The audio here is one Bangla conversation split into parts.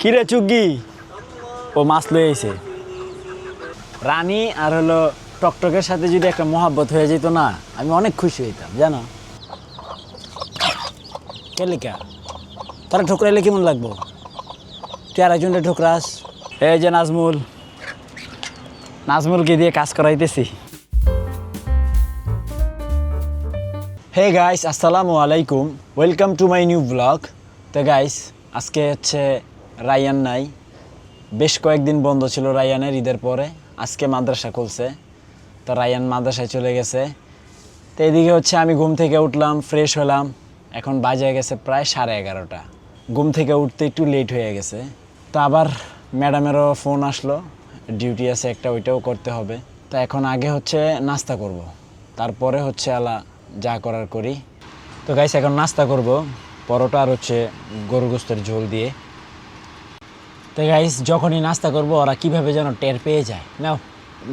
কিরে চুগি ও মাছ লয়ে আইছে রানী আর হলো টকটকের সাথে যদি একটা মহাব্বত হয়ে যেত না আমি অনেক খুশি হইতাম জানো কেলিকা তোরা ঠোকরাইলে কেমন লাগবো তুই আর একজনটা ঠোকরাস এই যে নাজমুলকে দিয়ে কাজ করাইতেছি হে গাইস আসসালামু আলাইকুম welcome to my new blog তো গাইস আজকে হচ্ছে রায়ান নাই বেশ কয়েকদিন বন্ধ ছিল রায়ানের ঈদের পরে আজকে মাদ্রাসা খুলছে তো রায়ান মাদ্রাসায় চলে গেছে তো এদিকে হচ্ছে আমি ঘুম থেকে উঠলাম ফ্রেশ হলাম এখন বাজে গেছে প্রায় 11:30 ঘুম থেকে উঠতে একটু লেট হয়ে গেছে তো আবার ম্যাডামেরও ফোন আসলো ডিউটি আছে একটা ওইটাও করতে হবে তো এখন আগে হচ্ছে নাস্তা করব তারপরে হচ্ছে যা করার করি তো গাইস এখন নাস্তা করব পরোটা আর হচ্ছে গরু গোশতের ঝোল দিয়ে তো গাইস যখনই নাস্তা করব ওরা কিভাবে যেন টের পেয়ে যায় নাও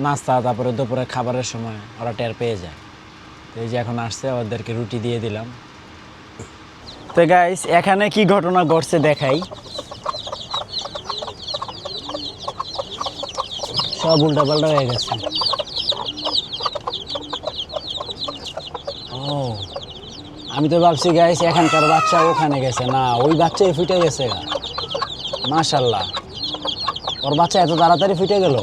নাস্তা তারপরে দুপুরে খাবারের সময় ওরা টের পেয়ে যায় তো এই যে এখন আসছে ওদেরকে রুটি দিয়ে দিলাম তো গাইস এখানে কি ঘটনা ঘটছে দেখাই সব উল্টাপাল্টা হয়ে গেছে ও আমি তো ভাবছি গাইস এখানকার বাচ্চা ওখানে গেছে না ওই বাচ্চাই ফুটে গেছে মাশাআল্লাহ ওর বাচ্চা এত তাড়াতাড়ি ফুটে গেল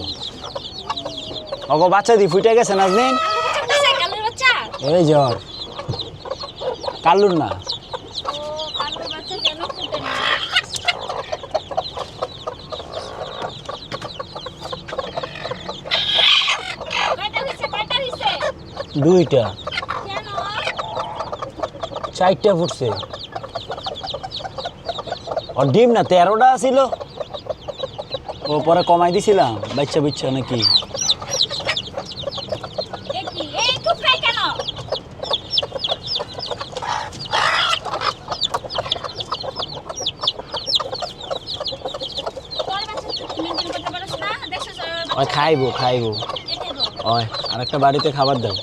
ওগো বাচ্চা দি ফুটে গেছে নাজনীন এই জ্বর কাল্লুর না দুইটা চারটা ফুটছে আর ডিম না 13টা ছিল ও পরে কমাই দিছিলাম বাচ্চা বুচ্চা নাকি খাইবো ওই আরেকটা বাড়িতে খাবার দাও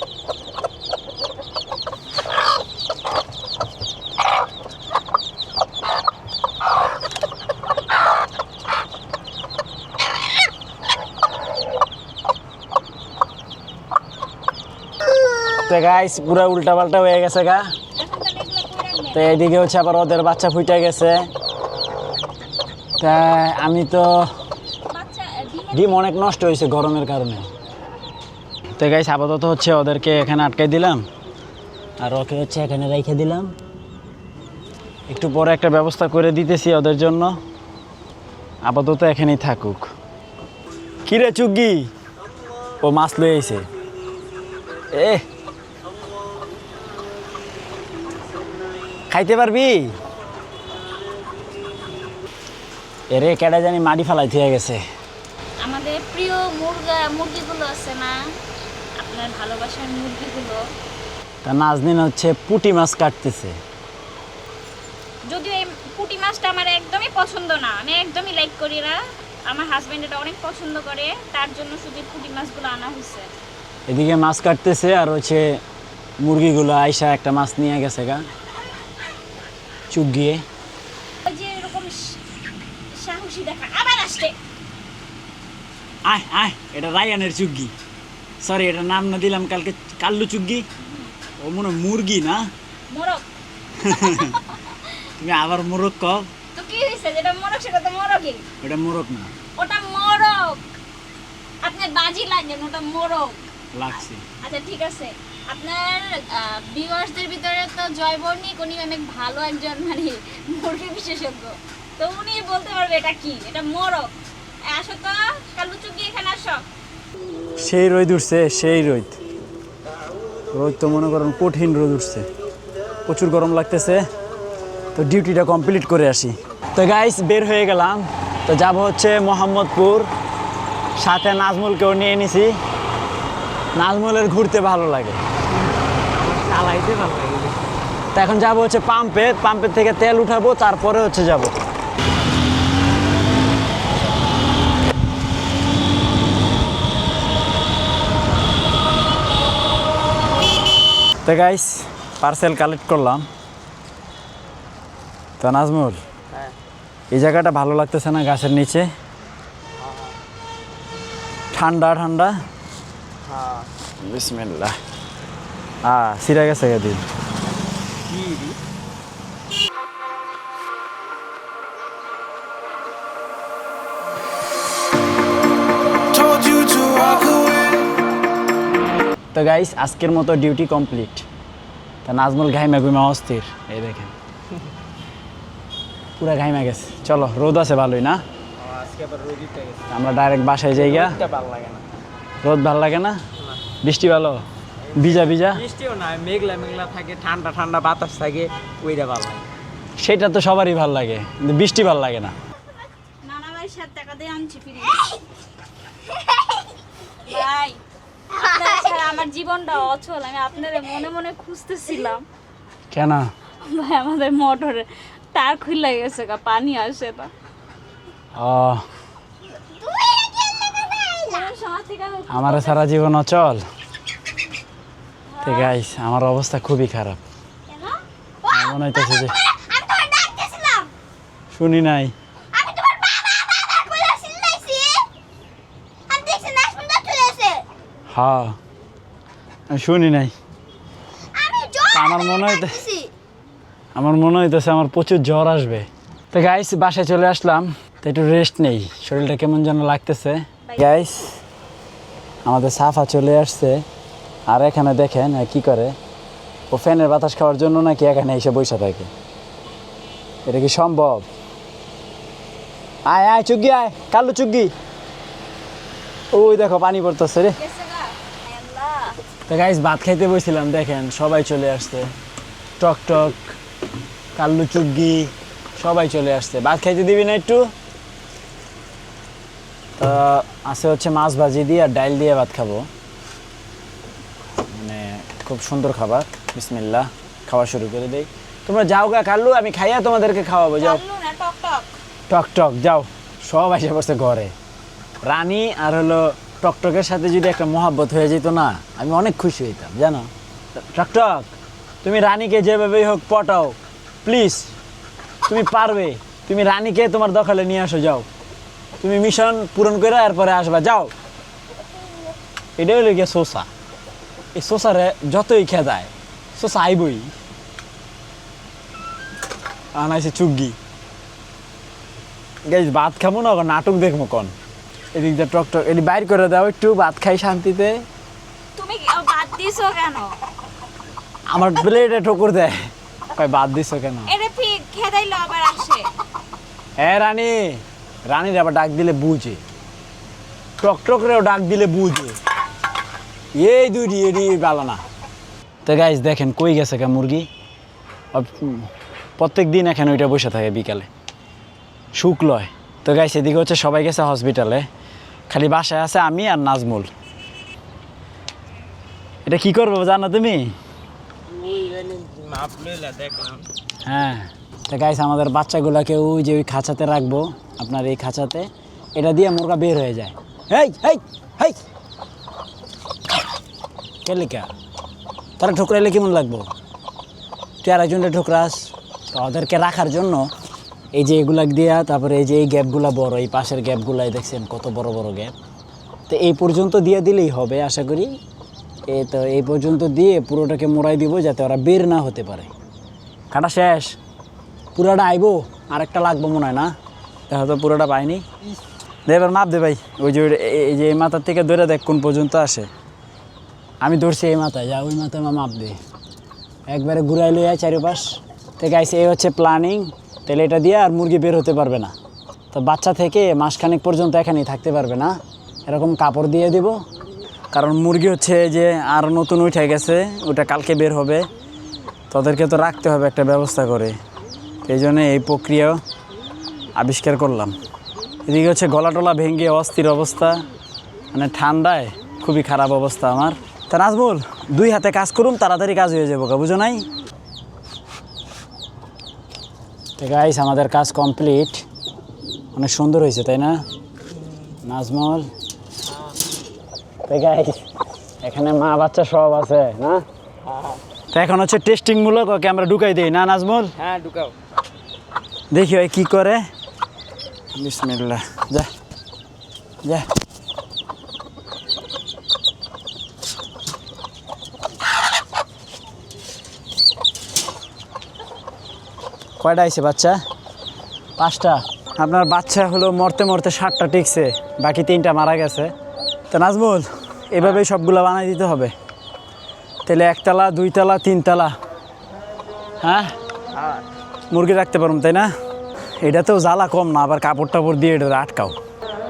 তো গাইস পুরো উল্টা পাল্টা হয়ে গেছে গা তো এইদিকে হচ্ছে আবার ওদের বাচ্চা ফুটে গেছে তা আমি তো ডিম অনেক নষ্ট হয়েছে গরমের কারণে তো গাইস আপাতত হচ্ছে ওদেরকে এখানে আটকাই দিলাম আর ওকে হচ্ছে এখানে রেখে দিলাম একটু পরে একটা ব্যবস্থা করে দিতেছি ওদের জন্য আপাতত এখানেই থাকুক কিরে চুগি ও মাছ লয়ে আইছে খাইতে পারবি এরে কেডা জানি মাটি ফালাই থেকে গেছে আমাদের প্রিয় মুরগিগুলো আছে না আপনার ভালোবাসার মুরগিগুলো তা নাজনীন হচ্ছে পুঁটি মাছ কাটতেছে যদিও এই পুঁটি মাছটা আমার একদমই পছন্দ না আমি একদমই লাইক করি না আমার হাজবেন্ড এটা অনেক পছন্দ করে তার জন্য শুধু পুঁটি মাছগুলো আনা হয়েছে এদিকে মাছ কাটতেছে আর হচ্ছে মুরগিগুলো আইসা একটা মাছ নিয়ে গেছে গা চুগিয়ে ওই যে এরকম সাহসী দেখা আবার আসছে আয় এটা রায়ানের চুগি সরি এটা নাম না দিলাম কালকে কাল্লু চুগি ও মনে মুরগি না মোরগ তুমি আবার মোরগ কও তো কি হইছে যেটা মোরগ সেটা তো মোরগই ওটা মোরগ না ওটা মোরগ আপনি বাজি লাগেন ওটা মোরগ লাগছে আচ্ছা ঠিক আছে আপনার ভিউয়ার্সদের ভিতরে তো জয়বর্ণিক উনি অনেক ভালো একজন মানে মুরগি বিশেষজ্ঞ তো উনি বলতে পারবে এটা কি এটা মোরগ আসো তো কাল্লু চুগি এখানে আসো সেই রোদ উঠছে সেই রোদ তো মনে করেন কঠিন রোদ উঠছে প্রচুর গরম লাগতেছে তো ডিউটিটা কমপ্লিট করে আসি তো গাইস বের হয়ে গেলাম তো যাব হচ্ছে মোহাম্মদপুর সাথে নাজমুলকেও নিয়ে নিছি নাজমুলের ঘুরতে ভালো লাগে চালাইতে ভালো লাগে তো এখন যাবো হচ্ছে পাম্পের থেকে তেল উঠাবো তারপরে হচ্ছে যাব তো গাইস পার্সেল কালেক্ট করলাম তো নাজমুল এই জায়গাটা ভালো লাগতেছে না গাছের নিচে? ঠান্ডা ঠান্ডা। বিসমিল্লাহ। সিরা গেছে দিন। Told you to walk away. তো গাইস আজকের মতো ডিউটি কমপ্লিট। তা নাজমুল ঘাইমা ঘুমা অস্থির, এই দেখেন পুরা ঘাইমা গেছে। চলো, রোদ আছে ভালোই না? আজকে আবার রোদ উঠে গেছে। আমরা ডাইরেক্ট বাসায় যাইগা। এটা ভালো লাগে না। রোদ ভালো লাগে না? বৃষ্টি ভালো, ভিজা ভিজা। বৃষ্টিও না, মেঘলা মেঘলা থাকে, ঠান্ডা ঠান্ডা বাতাস থাকে, ওইটা ভালো লাগে। সেটা তো সবারই ভালো লাগে, কিন্তু বৃষ্টি ভালো লাগে না। নানা ভাই 7 টাকা দিয়ে আনছি ফ্রি। ভাই আপনার ছাড়া আমার জীবনটা অচল, আমি আপনাদের মনে মনে খুঁজতেছিলাম। কেন? ভাই আমাদের মোটরে তার খুলে গেছে, পানি আসে না। আমার সারা জীবন অচল। তো গাইস আমার অবস্থা খুবই খারাপ। আমার মনে হইতেছে যে শুনি নাই। হ্যাঁ আমি শুনি নাই। আমার মনে হইতেছে আমার প্রচুর জ্বর আসবে। তো গাইস বাসায় চলে আসলাম, তো একটু রেস্ট নেই, শরীরটা কেমন যেন লাগতেছে। গাইস আমাদের সাফা চলে আসছে, আর এখানে দেখেন কি করে, ও ফ্যানের বাতাস খাওয়ার জন্য নাকি এখানে এসে বসে থাকে। এটা কি সম্ভব? আয় আয় চুগি, আয় কালু চুগি। ওই দেখো পানি পড়তেছে রে। তো গাইস ভাত খাইতে বসছিলাম, দেখেন সবাই চলে আসছে, টক টক কাল্লু চুগি সবাই চলে আসছে। ভাত খাইতে দিবি না একটু? আছে হচ্ছে মাছ ভাজি দিয়ে আর ডাল দিয়ে ভাত খাবো, মানে খুব সুন্দর খাবার। বিসমিল্লাহ, খাওয়া শুরু করে দেই। তোমরা যাও গা কাল্লু, আমি খাইয়া তোমাদেরকে খাওয়াবো। যাও টক টক, যাও। সব এসে বসে ঘরে। রানী আর হলো টকটকের সাথে যদি একটা মহাব্বত হয়ে যেত না, আমি অনেক খুশি হইতাম, জানো? টকটক, তুমি রানীকে যেভাবেই হোক পটাও প্লিজ, তুমি পারবে। তুমি রানীকে তোমার দখলে নিয়ে আসো, যাও। তুমি মিশন পূরণ করে এরপরে আসবা, যাও। এটাই হলো গিয়ে শোষা। এই শোষারে যতই খেদায়, শোষা আইবই। আনাইছে চুগি। গাইস ভাত খাবো না, নাটক দেখবো কন? এদিক দিয়ে টক টক, এটি বাইর করে দাও একটু, ভাত খাই শান্তিতে। তুমি বাদ দিছো কেন? আমার প্লেটে ঠোকর দেয়, কয় বাদ দিছো কেন? এটা ঠিক খেদাইলো আবার আসে। হ্যাঁ রানী, রানীর আবার ডাক দিলে বুঝে, টক টকরেও ডাক দিলে বুঝে। এই দুইটি এটি ভালো না। তো গাইস দেখেন কই গেছে কে মুরগি। প্রত্যেক দিন এখানে ওইটা বসে থাকে বিকালে, শুক্লয়। তো গাইস এদিকে হচ্ছে সবাই গেছে হসপিটালে, খালি বাসায় আছে আমি আর নাজমুল। এটা কি করবো জানো তুমি? হ্যাঁ, তো গাইস আমাদের বাচ্চাগুলোকে ওই যে ওই খাঁচাতে রাখবো, আপনার এই খাঁচাতে। এটা দিয়ে মুরগা বের হয়ে যায়। হেই হেই হেই, কেলিকা তারা ঠোকরাইলে কেমন লাগবো? তুই আর একজনটা ঠোকরাস। তো ওদেরকে রাখার জন্য এই যে এগুলা দিয়া, তারপরে এই যে এই গ্যাপগুলা বড়, এই পাশের গ্যাপগুলাই দেখছেন কত বড় বড় গ্যাপ। তো এই পর্যন্ত দিয়ে দিলেই হবে আশা করি। তো এই পর্যন্ত দিয়ে পুরোটাকে মোড়াই দিব, যাতে ওরা বের না হতে পারে। কাটা শেষ, পুরোটা আইবো, আরেকটা লাগবো মনে হয় না? দেখো তো পুরোটা পাইনি। এবার মাপ দে ভাই, ওই যে এই যে এই মাথার থেকে ধরে দেখ কোন পর্যন্ত আসে। আমি ধরছি এই মাথায়, যা ওই মাথায় মাপ দে, একবারে ঘুরাই লইয়া চারিপাশ। তো গাইস এই হচ্ছে প্ল্যানিং। তাহলে এটা দিয়ে আর মুরগি বের হতে পারবে না। তো বাচ্চা থেকে মাসখানেক পর্যন্ত এখানেই থাকতে পারবে না, এরকম কাপড় দিয়ে দিব। কারণ মুরগি হচ্ছে যে আর নতুন উঠে গেছে, ওটা কালকে বের হবে, তাদেরকে তো রাখতে হবে একটা ব্যবস্থা করে। এই জন্য এই প্রক্রিয়া আবিষ্কার করলাম। এদিকে হচ্ছে গলা টলা ভেঙে অস্থির অবস্থা, মানে ঠান্ডায় খুবই খারাপ অবস্থা আমার। তা নাজমুল, 2 হাতে কাজ করুম, তাড়াতাড়ি কাজ হয়ে যাবো, বুঝো নাই? তো গাইস আমাদের কাজ কমপ্লিট, অনেক সুন্দর হয়েছে তাই না নাজমুল? তো গাইস এখানে মা বাচ্চা সব আছে না? তো এখন হচ্ছে টেস্টিং মূলক ওকে আমরা ঢুকাই দিই না নাজমুল? হ্যাঁ ঢুকাও। দেখি ওই কি করে। বিসমিল্লাহ যা যা কয়টা আইছে বাচ্চা? 5টা। আপনার বাচ্চা হলো মরতে মরতে 7টা টিকছে, বাকি 3টা মারা গেছে। তো নাজমুল এভাবেই সবগুলো বানাই দিতে হবে, তাহলে 1তলা 2তলা 3তলা হ্যাঁ মুরগি রাখতে পারুম, তাই না? এটাতেও জ্বালা কম না, আবার কাপড় টাপড় দিয়ে এটা আটকাও।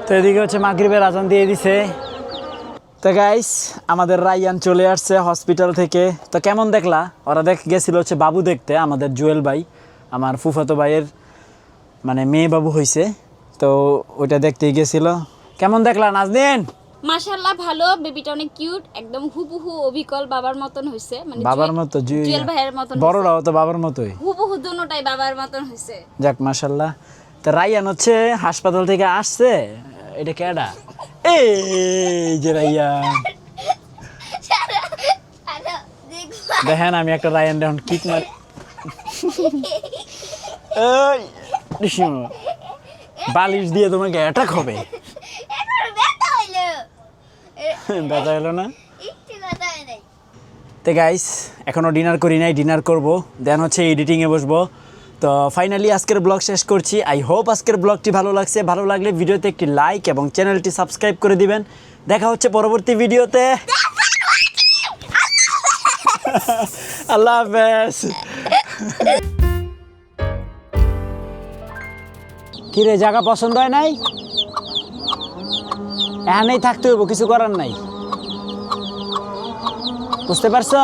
তো এদিকে হচ্ছে মাগরিবের আজান দিয়ে দিছে। তো গাইস আমাদের রাইয়ান চলে আসছে হসপিটাল থেকে। তো কেমন দেখলা? ওরা গেছিল হচ্ছে বাবু দেখতে, আমাদের জুয়েল ভাই, আমার ফুফাতো ভাইয়ের মানে মেয়ে বাবু হয়েছে, তো ওইটা দেখতেই গেছিল। কেমন দেখলা নাজনীন? মাশাআল্লাহ ভালো, বেবিটা অনেক কিউট, একদম হুবহু অবিকল বাবার মতন হইছে, মানে বাবার মতো জুয়েল ভাইয়ের মতন। বড়রাও তো বাবার মতোই, হুবহু দুটোটাই বাবার মতন হইছে। যাক মাশাআল্লাহ। তো রাইয়ান হচ্ছে হাসপাতাল থেকে আসছে। এটা কেডা? এই যে রাইয়ান, দেখেন আমি একটা রায়ান এখন কিক মার। এই ডিসিম, বালিশ দিয়ে তোমাকে অ্যাটাক হবে। ব্যথা হলো না? তো গাইস এখনও ডিনার করি নাই, ডিনার করব, দেন হচ্ছে এডিটিংয়ে বসবো। তো ফাইনালি আজকের ব্লগ শেষ করছি। আই হোপ আজকের ব্লগটি ভালো লাগছে। ভালো লাগলে ভিডিওতে একটি লাইক এবং চ্যানেলটি সাবস্ক্রাইব করে দিবেন। দেখা হচ্ছে পরবর্তী ভিডিওতে। আল্লাহ হাফেজ। কি রে, জায়গা পছন্দ হয় নাই? এখানেই থাকতে হইব, কিছু করার নাই, বুঝতে পারছো?